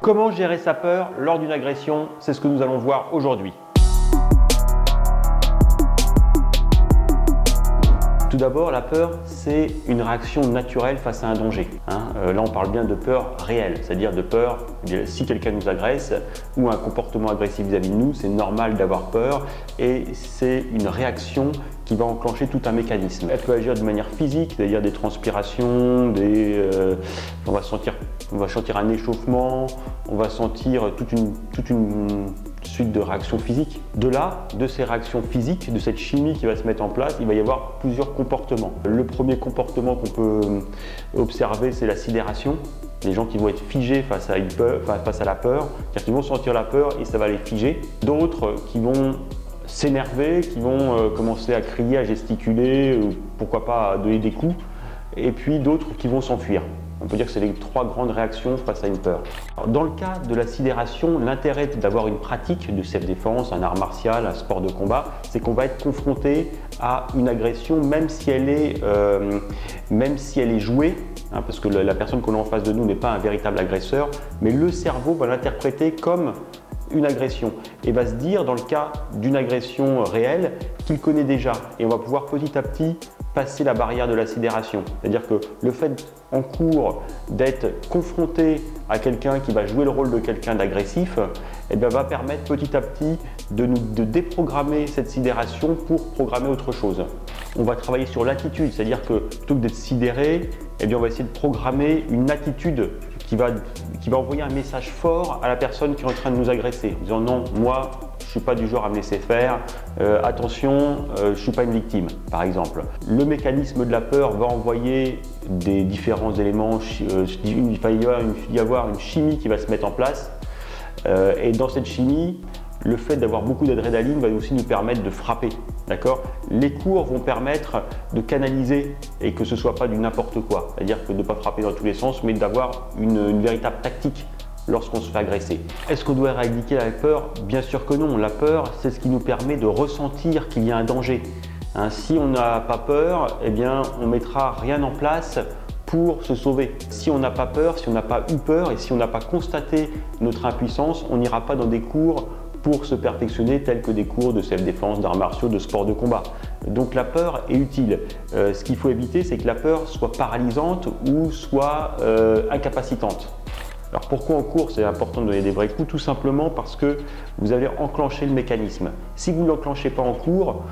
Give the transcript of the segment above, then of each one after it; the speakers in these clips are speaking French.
Comment gérer sa peur lors d'une agression? C'est ce que nous allons voir aujourd'hui. Tout d'abord, la peur, c'est une réaction naturelle face à un danger. Là, on parle bien de peur réelle, c'est-à-dire de peur, si quelqu'un nous agresse ou un comportement agressif vis-à-vis de nous, c'est normal d'avoir peur et c'est une réaction qui va enclencher tout un mécanisme. Elle peut agir de manière physique, c'est-à-dire des transpirations, on va sentir un échauffement, on va sentir toute une suite de réactions physiques. De là, de ces réactions physiques, de cette chimie qui va se mettre en place, il va y avoir plusieurs comportements. Le premier comportement qu'on peut observer, c'est la sidération. Des gens qui vont être figés face à la peur, c'est-à-dire qu'ils vont sentir la peur et ça va les figer. D'autres qui vont s'énerver, qui vont commencer à crier, à gesticuler, ou pourquoi pas à donner des coups, et puis d'autres qui vont s'enfuir. On peut dire que c'est les trois grandes réactions face à une peur. Alors, dans le cas de la sidération, l'intérêt d'avoir une pratique de self-défense, un art martial, un sport de combat, c'est qu'on va être confronté à une agression même si elle est jouée, parce que la personne qu'on a en face de nous n'est pas un véritable agresseur, mais le cerveau va l'interpréter comme une agression et va se dire, dans le cas d'une agression réelle, qu'il connaît déjà, et on va pouvoir petit à petit passer la barrière de la sidération. C'est-à-dire que le fait en cours d'être confronté à quelqu'un qui va jouer le rôle de quelqu'un d'agressif, va permettre petit à petit de déprogrammer cette sidération pour programmer autre chose. On va travailler sur l'attitude, c'est-à-dire que plutôt que d'être sidéré, on va essayer de programmer une attitude qui va envoyer un message fort à la personne qui est en train de nous agresser, en disant non, moi je ne suis pas du genre à me laisser faire, attention, je ne suis pas une victime, par exemple. Le mécanisme de la peur va envoyer des différents éléments, il va y avoir une chimie qui va se mettre en place, et dans cette chimie, le fait d'avoir beaucoup d'adrénaline va aussi nous permettre de frapper. D'accord ? Les cours vont permettre de canaliser et que ce ne soit pas du n'importe quoi. C'est-à-dire que de ne pas frapper dans tous les sens, mais d'avoir une véritable tactique lorsqu'on se fait agresser. Est-ce qu'on doit éradiquer la peur? Bien sûr que non. La peur, c'est ce qui nous permet de ressentir qu'il y a un danger. Si on n'a pas peur, on ne mettra rien en place pour se sauver. Si on n'a pas peur, si on n'a pas eu peur et si on n'a pas constaté notre impuissance, on n'ira pas dans des cours pour se perfectionner, tels que des cours de self-défense, d'arts martiaux, de sport de combat. Donc la peur est utile. Ce qu'il faut éviter, c'est que la peur soit paralysante ou soit incapacitante. Alors pourquoi en cours c'est important de donner des vrais coups? Tout simplement parce que vous avez enclenché le mécanisme. Si vous ne l'enclenchez pas en cours,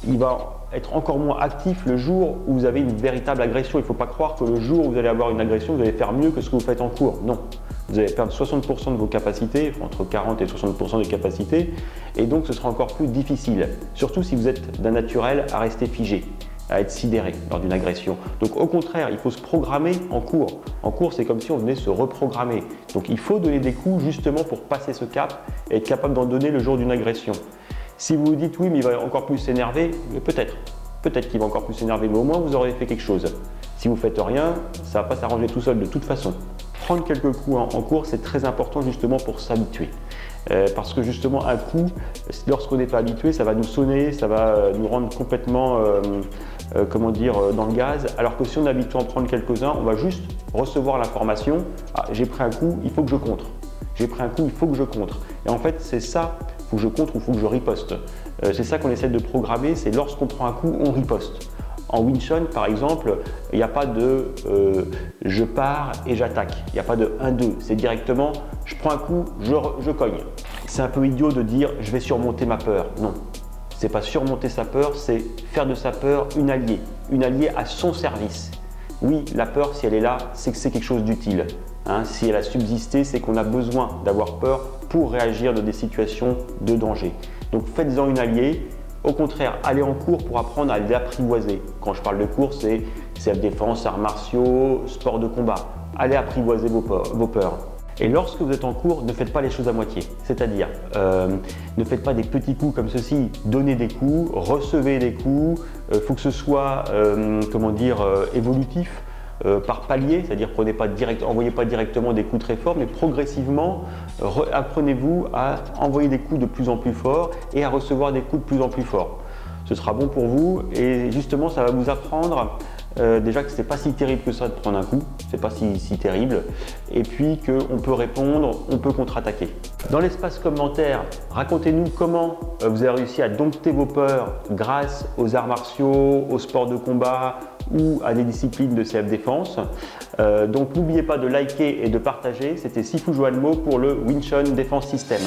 il va être encore moins actif le jour où vous avez une véritable agression. Il ne faut pas croire que le jour où vous allez avoir une agression, vous allez faire mieux que ce que vous faites en cours. Non. Vous allez perdre 60% de vos capacités, entre 40 et 60% des capacités, et donc ce sera encore plus difficile. Surtout si vous êtes d'un naturel à rester figé, à être sidéré lors d'une agression. Donc au contraire, il faut se programmer en cours. En cours, c'est comme si on venait se reprogrammer. Donc il faut donner des coups justement pour passer ce cap et être capable d'en donner le jour d'une agression. Si vous vous dites oui, mais il va encore plus s'énerver, peut-être qu'il va encore plus s'énerver, mais au moins vous aurez fait quelque chose. Si vous ne faites rien, ça ne va pas s'arranger tout seul de toute façon. Prendre quelques coups en cours, c'est très important justement pour s'habituer. Parce que justement un coup, lorsqu'on n'est pas habitué, ça va nous sonner, ça va nous rendre complètement dans le gaz. Alors que si on est habitué à en prendre quelques-uns, on va juste recevoir l'information, j'ai pris un coup, il faut que je contre. J'ai pris un coup, il faut que je contre. Et en fait, c'est ça, il faut que je contre ou il faut que je riposte. C'est ça qu'on essaie de programmer, c'est lorsqu'on prend un coup, on riposte. En Wing Chun, par exemple, il n'y a pas de je pars et j'attaque. Il n'y a pas de 1-2. C'est directement je prends un coup, je cogne. C'est un peu idiot de dire je vais surmonter ma peur. Non, c'est pas surmonter sa peur, c'est faire de sa peur une alliée à son service. Oui, la peur, si elle est là, c'est que c'est quelque chose d'utile. Si elle a subsisté, c'est qu'on a besoin d'avoir peur pour réagir dans des situations de danger. Donc faites-en une alliée. Au contraire, allez en cours pour apprendre à l'apprivoiser. Quand je parle de cours, c'est self-défense, arts martiaux, sport de combat. Allez apprivoiser vos peurs. Et lorsque vous êtes en cours, ne faites pas les choses à moitié. C'est-à-dire, ne faites pas des petits coups comme ceci. Donnez des coups, recevez des coups. Il faut que ce soit, évolutif. Par palier, c'est-à-dire envoyez pas directement des coups très forts, mais progressivement apprenez-vous à envoyer des coups de plus en plus forts et à recevoir des coups de plus en plus forts. Ce sera bon pour vous et justement ça va vous apprendre déjà que c'est pas si terrible que ça de prendre un coup, c'est pas si terrible, et puis qu'on peut répondre, on peut contre-attaquer. Dans l'espace commentaire, racontez-nous comment vous avez réussi à dompter vos peurs grâce aux arts martiaux, aux sports de combat ou à des disciplines de self-défense. Donc n'oubliez pas de liker et de partager. C'était Sifu Joanmo pour le Wing Chun Defense System.